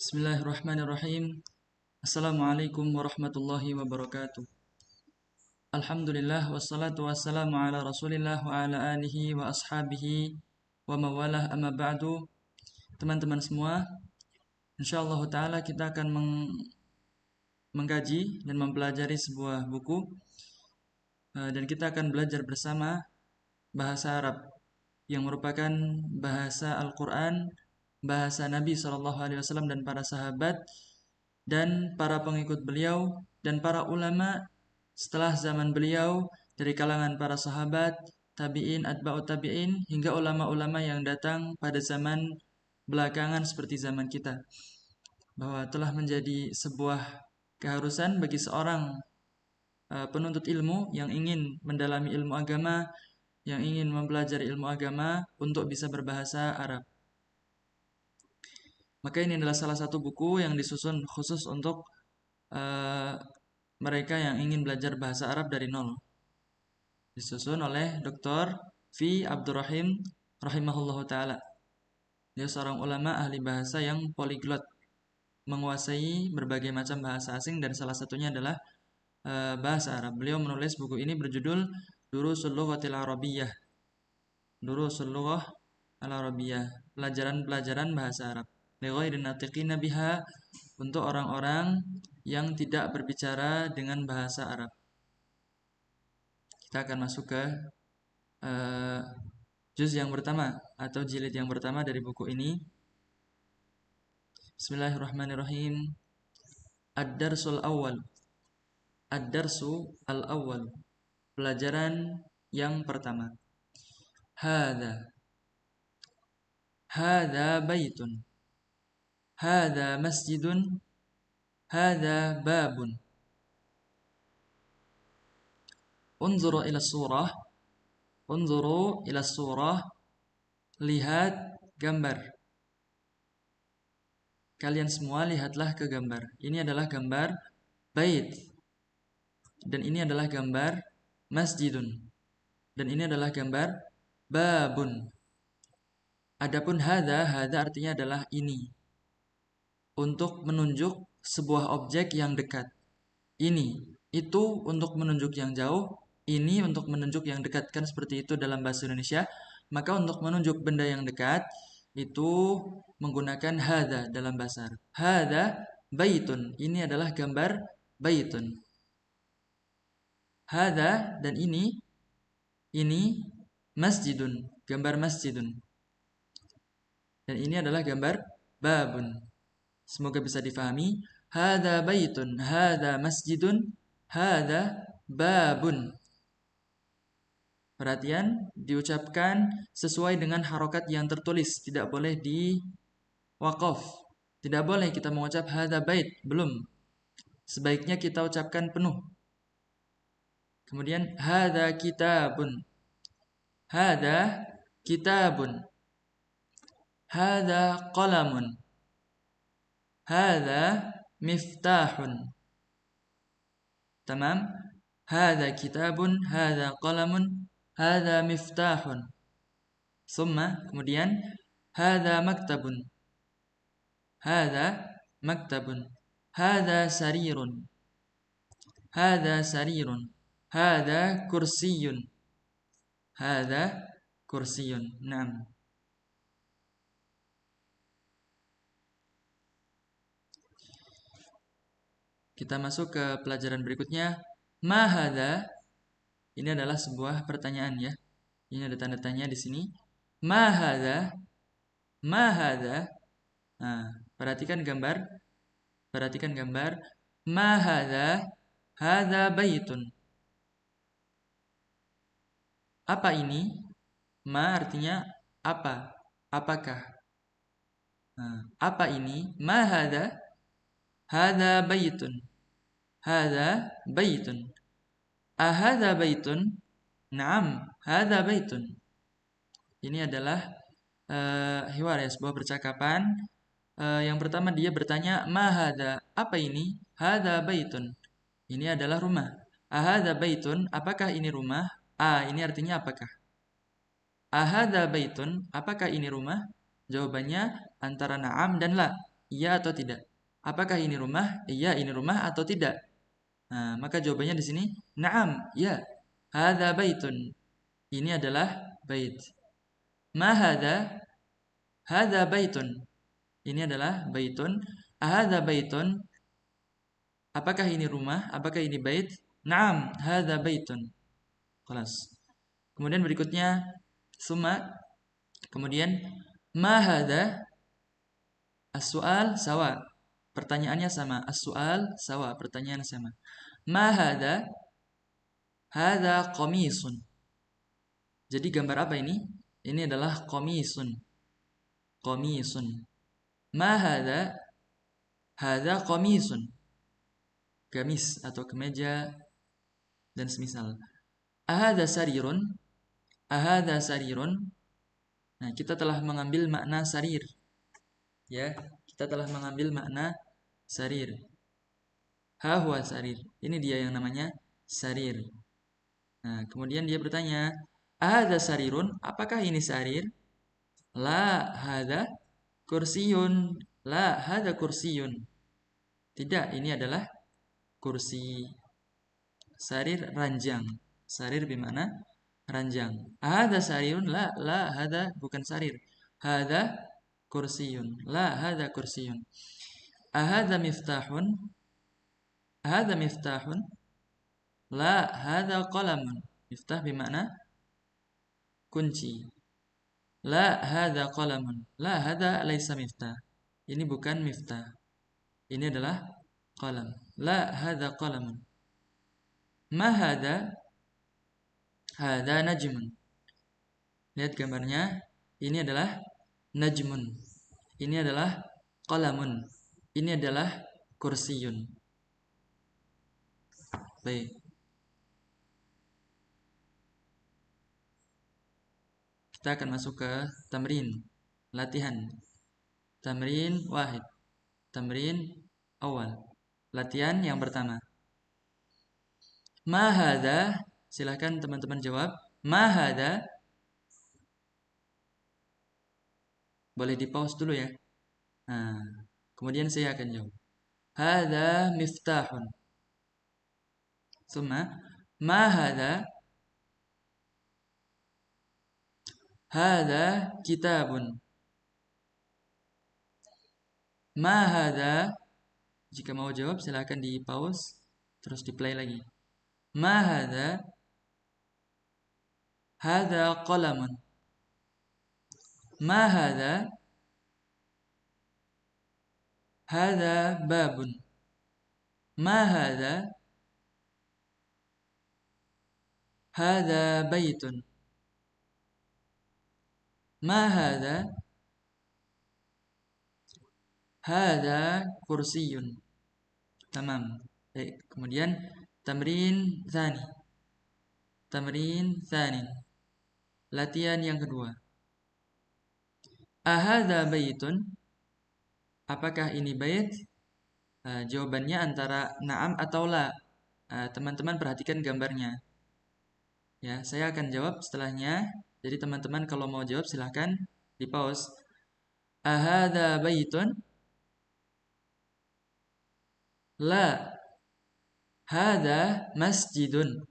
Bismillahirrahmanirrahim. Assalamualaikum warahmatullahi wabarakatuh. Alhamdulillah wassalatu wassalamu ala Rasulillah wa ala alihi wa ashabihi wa mawalah amma ba'du. Teman-teman semua, insyaallah taala kita akan mengkaji dan mempelajari sebuah buku dan kita akan belajar bersama bahasa Arab yang merupakan bahasa Al-Qur'an, bahasa Nabi SAW dan para sahabat dan para pengikut beliau dan para ulama setelah zaman beliau dari kalangan para sahabat, tabi'in, atba'ut tabi'in hingga ulama-ulama yang datang pada zaman belakangan seperti zaman kita, bahwa telah menjadi sebuah keharusan bagi seorang penuntut ilmu yang ingin mendalami ilmu agama, yang ingin mempelajari ilmu agama untuk bisa berbahasa Arab. Maka ini adalah salah satu buku yang disusun khusus untuk mereka yang ingin belajar bahasa Arab dari nol. Disusun oleh Dr. V. Abdurrahim rahimahullahu taala. Dia seorang ulama ahli bahasa yang poliglot, menguasai berbagai macam bahasa asing dan salah satunya adalah bahasa Arab. Beliau menulis buku ini berjudul Durusul Lughatil Arabiyyah. Durusul Lughah Al-Arabiyyah, pelajaran-pelajaran bahasa Arab. Lighairi natiqina biha, untuk orang-orang yang tidak berbicara dengan bahasa Arab. Kita akan masuk ke juz yang pertama atau jilid yang pertama dari buku ini. Bismillahirrahmanirrahim. Ad-darsul awal. Ad-darsu al-awwal. Pelajaran yang pertama. Hadza. Hadza baitun. Hadza masjidun. Hadza babun. Unzuru ila surah. Unzuru ila surah. Lihat gambar. Kalian semua lihatlah ke gambar. Ini adalah gambar bait. Dan ini adalah gambar masjidun. Dan ini adalah gambar babun. Adapun hadza artinya adalah ini. Untuk menunjuk sebuah objek yang dekat. Ini, itu untuk menunjuk yang jauh, ini untuk menunjuk yang dekat. Kan seperti itu dalam bahasa Indonesia. Maka untuk menunjuk benda yang dekat itu menggunakan hadza dalam bahasa Arab. Hadza baitun. Ini adalah gambar baitun. Hadza dan ini masjidun, gambar masjidun. Dan ini adalah gambar babun. Semoga bisa difahami. Hadza baitun, hadza masjidun, hadza babun. Perhatian, diucapkan sesuai dengan harokat yang tertulis, tidak boleh di waqaf. Tidak boleh kita mengucap hadza bait, belum. Sebaiknya kita ucapkan penuh. Kemudian hadza kitabun. Hadza kitabun. Hadza qalamun. Hadza miftahun. Tamam? Hadza kitabun, hadza qalamun, hadza miftahun. Summa, kemudian hadza maktabun. Hadza maktabun. Hadza sarirun. Hadza sarirun. Hadza kursiyun. Hadza kursiyun. Naam. Kita masuk ke pelajaran berikutnya. Ma hadza? Ini adalah sebuah pertanyaan ya. Ini ada tanda tanya di sini. Ma hadza? Ma hadza? Nah, perhatikan gambar. Perhatikan gambar. Ma hadza? Hadza baitun. Apa ini? Ma artinya apa? Apakah? Nah, apa ini? Ma hadza? Hadza baitun. Hadza baitun. Ahadza baitun? Naam, hadza baitun. Ini adalah hiwar ya, sebuah percakapan. Yang pertama dia bertanya, ma hadza? Apa ini? Hadza baitun. Ini adalah rumah. Ahadza baitun? Apakah ini rumah? Ini artinya apakah? Ahadza baitun? Apakah ini rumah? Jawabannya antara na'am dan la. Iya atau tidak? Apakah ini rumah? Iya, ini rumah atau tidak? Nah, maka jawabannya di sini na'am, ya. Hadza baitun. Ini adalah bait. Ma hadza? Hadza baitun. Ini adalah baitun. Hadza baitun. Apakah ini rumah? Apakah ini bait? Na'am, hadza baitun. Kelas. Kemudian berikutnya summa. Kemudian ma hadza? As-su'al sawa. Pertanyaannya sama. As-su'al sawa. Pertanyaan sama. Ma hadza? Hadza qamisun. Jadi gambar apa ini? Ini adalah qamisun. Qamisun. Ma hadza? Hadza qamisun. Gamis atau kemeja dan semisal. Ahadza sarirun? Ahadza sarirun? Nah, kita telah mengambil makna sarir. Ya, kita telah mengambil makna sarir. Ha huwa sarir. Ini dia yang namanya sarir. Nah, kemudian dia bertanya, ahadza sarirun? Apakah ini sarir? La hadza kursiyun. La hadza kursiyun. Tidak, ini adalah kursi. Sarir ranjang. Sarir bermakna ranjang. Hadza sarirun? La hadza bukan sarir. Hadza kursiyun. La hadza kursiyun. Ahadza miftahun? Hadza miftahun? La hadza qalamun. Miftah bermakna kunci. La hadza qalamun. La hadza laisa miftah. Ini bukan miftah. Ini adalah qalam. La hadza qalamun. Ma hadza? Hadza najmun. Lihat gambarnya. Ini adalah najmun. Ini adalah qalamun. Ini adalah kursiyun. Baik. Kita akan masuk ke tamrin. Latihan. Tamrin wahid. Tamrin awal. Latihan yang pertama. Ma hadza? Silakan teman-teman jawab. Ma hadza? Boleh di-pause dulu ya. Nah, kemudian saya akan jawab. Hadza miftahun. Summa ma hadza? Hadza kitabun. Ma hadza? Jika mau jawab silakan di-pause terus di-play lagi. Ma hadza? Hadza qalamun. Ma hadza? Hadza babun. Ma hadza? Hadza baitun. Ma hadza? Hadza kursiyun. Tamam. Baik, kemudian tamrin tsani. Tamrin tsani. Latihan yang kedua. Ahadza baitun? Apakah ini bait? Jawabannya antara na'am atau la. Teman-teman perhatikan gambarnya. Ya, saya akan jawab setelahnya. Jadi teman-teman kalau mau jawab silahkan di pause. Ahadza baitun? La. Hadza masjidun.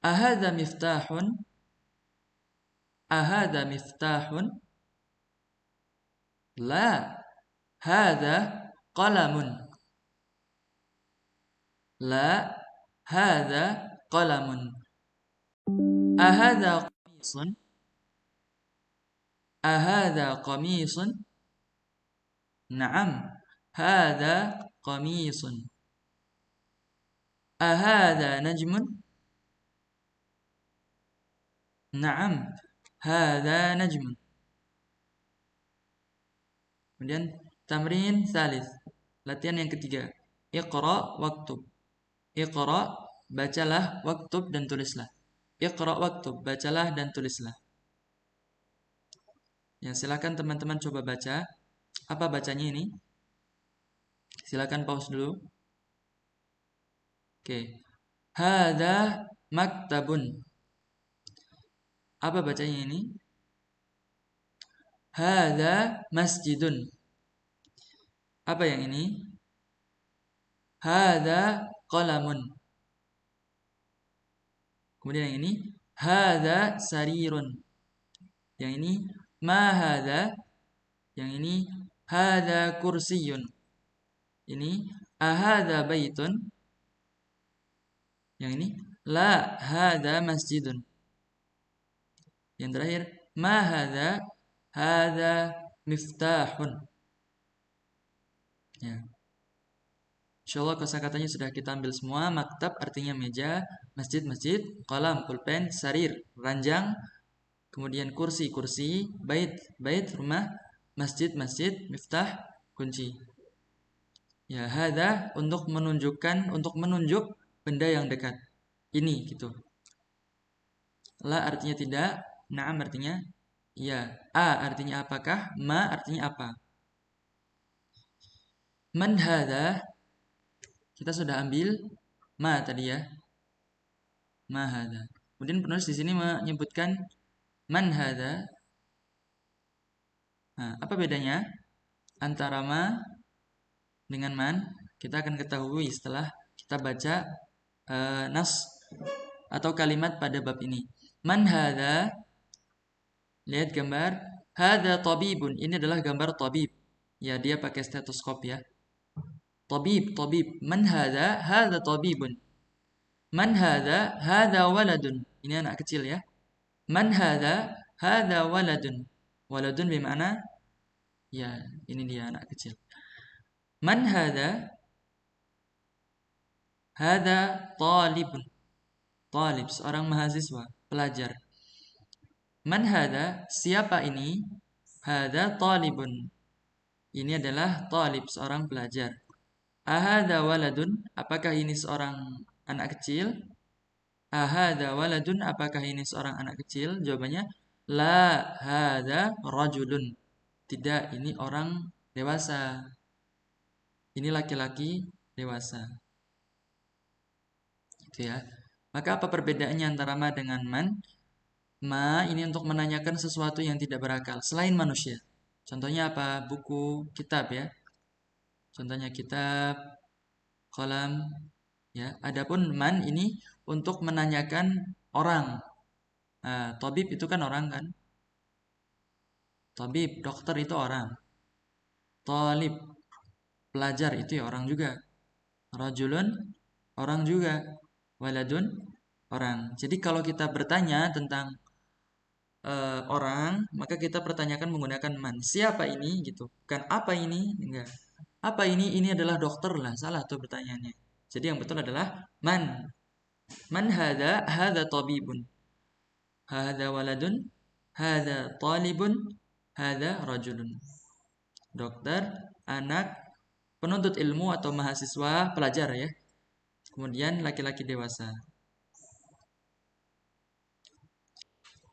Ahadza miftahun? Ahadza miftahun? La. Hadza qalamun. La. Hadza qalamun. Ahadza qamisun? Ahadza qamisun? Naam. Hadza qamisun. Ahadza najmun? Naam. Hadza najmun. Kemudian tamrin salis. Latihan yang ketiga. Iqra waktub. Iqra, bacalah, waktub dan tulislah. Iqra waktub, bacalah dan tulislah. Ya, silakan teman-teman coba baca. Apa bacanya ini? Silakan pause dulu. Oke. Hadza maktabun. Apa bacanya ini? Hadza masjidun. Apa yang ini? Hadza qalamun. Kemudian yang ini hadza sarirun. Yang ini ma hadza. Yang ini hadza kursiyun. Ini ahadza baitun. Yang ini la hadza masjidun. Yang terakhir ma hadza miftahun. Ya. Insyaallah kosakatanya sudah kita ambil semua. Maktab artinya meja, masjid qalam pulpen, sarir ranjang, kemudian kursi bait rumah, masjid miftah kunci. Ya, hadza untuk menunjuk benda yang dekat. Ini gitu. La artinya tidak, na'am artinya ya, a artinya apakah, ma artinya apa. Man hadza kita sudah ambil ma tadi ya. Ma hadza. Kemudian penulis di sini menyebutkan man hadza. Nah, apa bedanya antara ma dengan man? Kita akan ketahui setelah kita baca nas atau kalimat pada bab ini. Man hadza, lihat gambar, hadza tabibun. Ini adalah gambar tabib. Ya, dia pakai stetoskop ya. Tabib. Man hadza? Hadza tabibun. Man hadza? Hadza waladun. Ini anak kecil ya. Man hadza? Hadza waladun. Waladun bermakna ya, ini dia anak kecil. Man hadza? Hadza talibun. Talib, seorang mahasiswa, pelajar. Man hadza? Siapa ini? Hadza talibun. Ini adalah talib, seorang pelajar. Ahadza waladun? Apakah ini seorang anak kecil? Ahadza waladun? Apakah ini seorang anak kecil? Jawabannya la hadza rajulun. Tidak, ini orang dewasa. Ini laki-laki dewasa. Gitu ya. Maka apa perbedaannya antara ma dengan man? Ma ini untuk menanyakan sesuatu yang tidak berakal selain manusia. Contohnya apa? Buku, kitab ya. Contohnya kitab, kolam, ya. Adapun man ini untuk menanyakan orang. Nah, tabib itu kan orang kan? Tabib, dokter itu orang. Talib, pelajar itu ya orang juga. Rajulun, orang juga. Waladun, orang. Jadi kalau kita bertanya tentang orang, maka kita pertanyakan menggunakan man. Siapa ini gitu? Bukan apa ini? Enggak. Apa ini? Ini adalah dokter lah. Salah tuh pertanyaannya. Jadi yang betul adalah man. Man hadza? Hadza tabibun. Hadza waladun. Hadza talibun. Hadza rajulun. Dokter, anak, penuntut ilmu atau mahasiswa, pelajar ya. Kemudian laki-laki dewasa.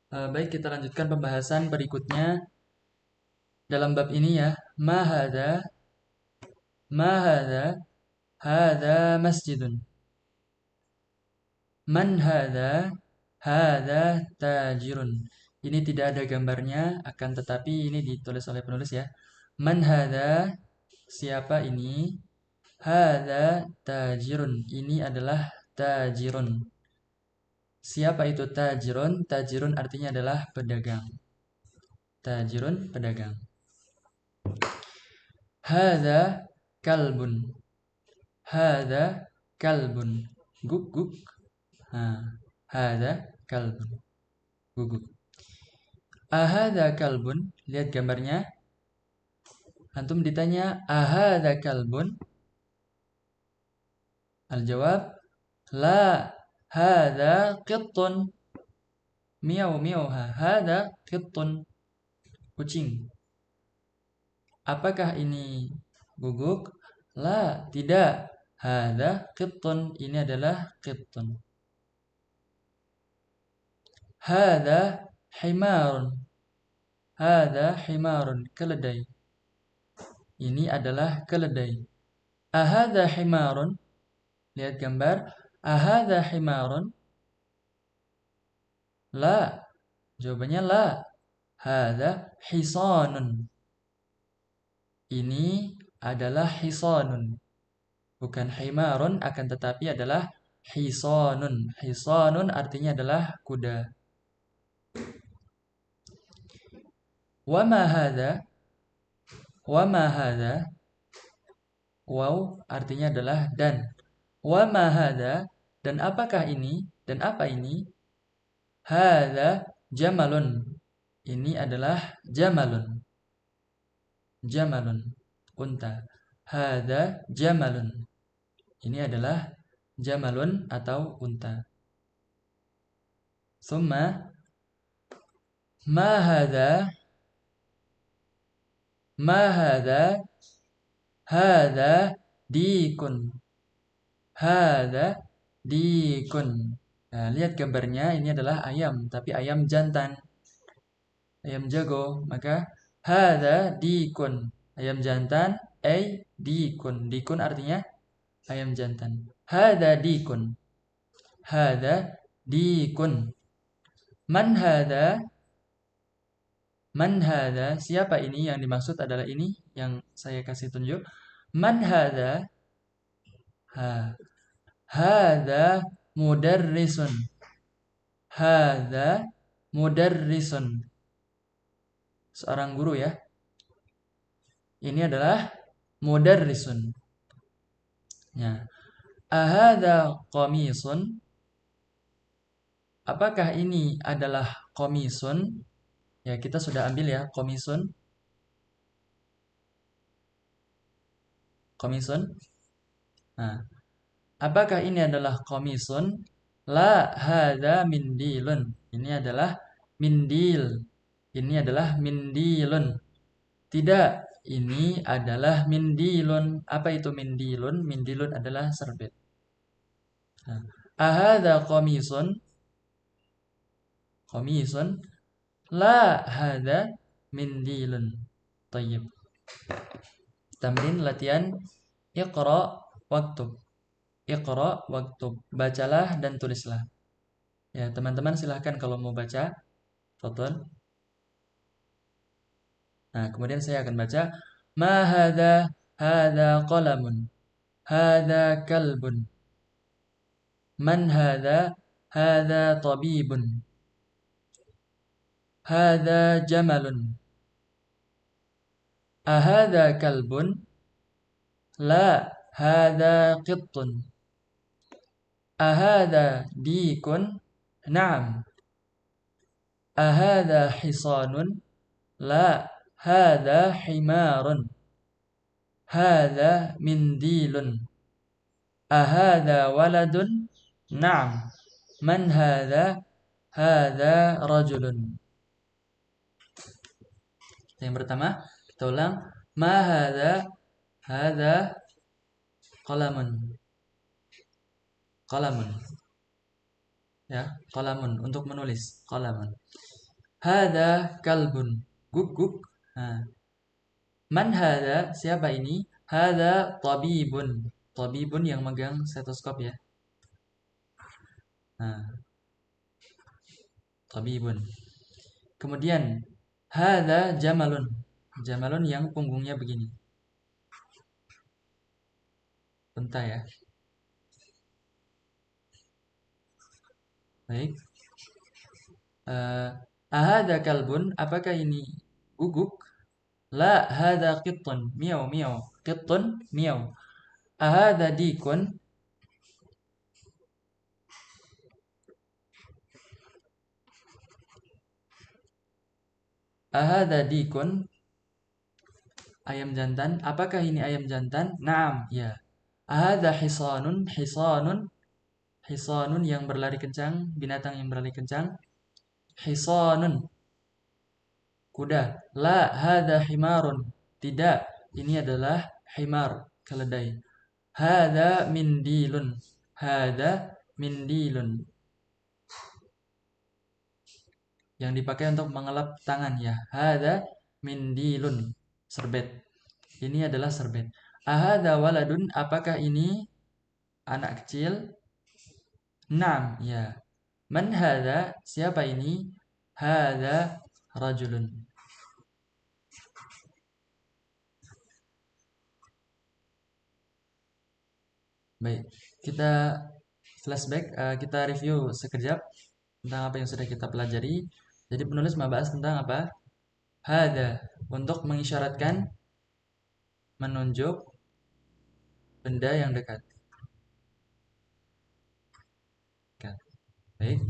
Baik, kita lanjutkan pembahasan berikutnya dalam bab ini ya. Ma hadza masjidun. Man hadza tajirun. Ini tidak ada gambarnya, akan tetapi ini ditulis oleh penulis ya. Man hadza, siapa ini? Hadza tajirun. Ini adalah tajirun. Siapa itu tajirun? Tajirun artinya adalah pedagang. Tajirun, pedagang. Hadza kalbun. Hadza kalbun. Guk. Hadza kalbun. Guguk. Ahadza kalbun. Lihat gambarnya. Antum ditanya ahadza kalbun. Al-jawab la hadza qittun. Miau hadza qittun. Kucing. Apakah ini guguk? La, tidak. Hadza qittun. Ini adalah qittun. Hadza himarun. Hadza himarun. Keledai. Ini adalah keledai. Ahadza himarun. Lihat gambar. Ahadza himarun. La. Jawabannya la. Hadza hisanun. Ini adalah hisanun. Bukan himarun, akan tetapi adalah hisanun. Hisanun artinya adalah kuda. Wa ma hadza? Wa ma hadza? Waw artinya adalah dan. Wa ma hadza? Dan apakah ini? Dan apa ini? Hadza jamalun. Ini adalah jamalun. Jamalun, unta. Hadza jamalun. Ini adalah jamalun atau unta. Summa ma hadza? Ma hadza? Hadza dikun. Hadza dikun. Nah, lihat gambarnya, ini adalah ayam, tapi ayam jantan. Ayam jago, maka hadza dikun. Ayam jantan, dikun. Dikun artinya ayam jantan. Hadza dikun. Hadza dikun. Man hadza? Man hadza? Siapa ini? Yang dimaksud adalah ini yang saya kasih tunjuk. Man hadza? Ha. Hadza mudarrisun. Hadza mudarrisun. Seorang guru ya. Ini adalah mudarrisun. Ya. Ahadza qamisun? Apakah ini adalah qamisun? Ya, kita sudah ambil ya qamisun. Qamisun. Nah, apakah ini adalah qamisun? La hadza mindilun. Ini adalah mindil. Ini adalah mindilun. Tidak, ini adalah mindilun. Apa itu mindilun? Mindilun adalah serbet. Nah, ahadza qamisun? Qamisun? La hadza mindilun. Tayyib. Tamrin latihan Iqra waktub. Iqra waktub. Bacalah dan tulislah. Ya, teman-teman silahkan kalau mau baca. Fadhal. Nah, kemudian saya akan baca. Ma hadza? Hadza qalamun. Hadza kalbun. Man hadza? Hadza tabibun. Hadza jamalun. Ahadza kalbun? La, hadza qittun. Ahadza dikun? Naam. Ahadza hisanun? La, hadza himarun. Hadza mindilun. Ahadza waladun? Naam. Man hadza? Hadza rajulun. Yang pertama, kita ulang. Ma hadza? Hadza qalamun. Qalamun. Ya, qalamun untuk menulis. Qalamun. Hadza kalbun. Guk-guk. Nah. Man hadza? Siapa ini? Hadza tabibun. Tabibun yang megang stetoskop ya. Nah. Tabibun. Kemudian hadza jamalun. Jamalun yang punggungnya begini. Unta ya. Baik. Ahadza kalbun? Apakah ini guguk? La, hadza qittun. Miau, miau. Qittun, miau. Ahadza dikun? Ahadza dikun? Ayam jantan. Apakah ini ayam jantan? Naam, ya. Ahadza hisanun? Hisanun? Hisanun yang berlari kencang, binatang yang berlari kencang. Hisanun. Kuda. La, hadza himarun. Tidak, ini adalah himar, keledai. Hadza mindilun. Hadza mindilun. Yang dipakai untuk mengelap tangan ya. Hadza mindilun. Serbet. Ini adalah serbet. Ahadza waladun? Apakah ini anak kecil? Naam, ya. Man hadza? Siapa ini? Hadza rajulun. Baik, kita flashback, kita review sekejap tentang apa yang sudah kita pelajari. Jadi penulis membahas tentang apa? Hada, untuk mengisyaratkan, menunjuk benda yang dekat. Baik.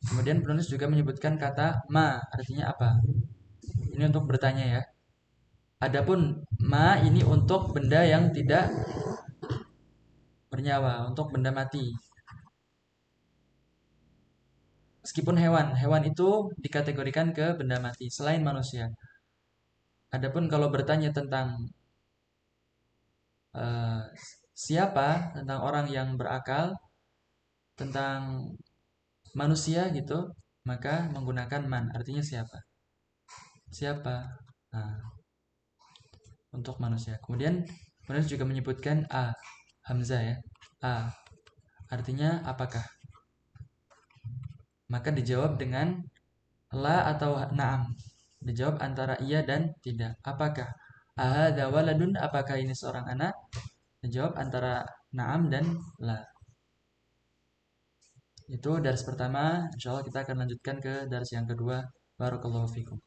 Kemudian penulis juga menyebutkan kata ma, artinya apa? Ini untuk bertanya ya. Adapun ma ini untuk benda yang tidak bernyawa, untuk benda mati. Meskipun hewan itu dikategorikan ke benda mati selain manusia. Adapun kalau bertanya tentang eh, siapa, tentang orang yang berakal, tentang manusia gitu, maka menggunakan man, artinya siapa? Siapa? Nah, untuk manusia. Kemudian penulis juga menyebutkan a, hamzah ya. A, artinya apakah? Maka dijawab dengan la atau na'am. Dijawab antara iya dan tidak. Apakah? Ahadza waladun, apakah ini seorang anak? Dijawab antara na'am dan la. Itu dars pertama. Insyaallah kita akan lanjutkan ke dars yang kedua. Barakallahu fikum.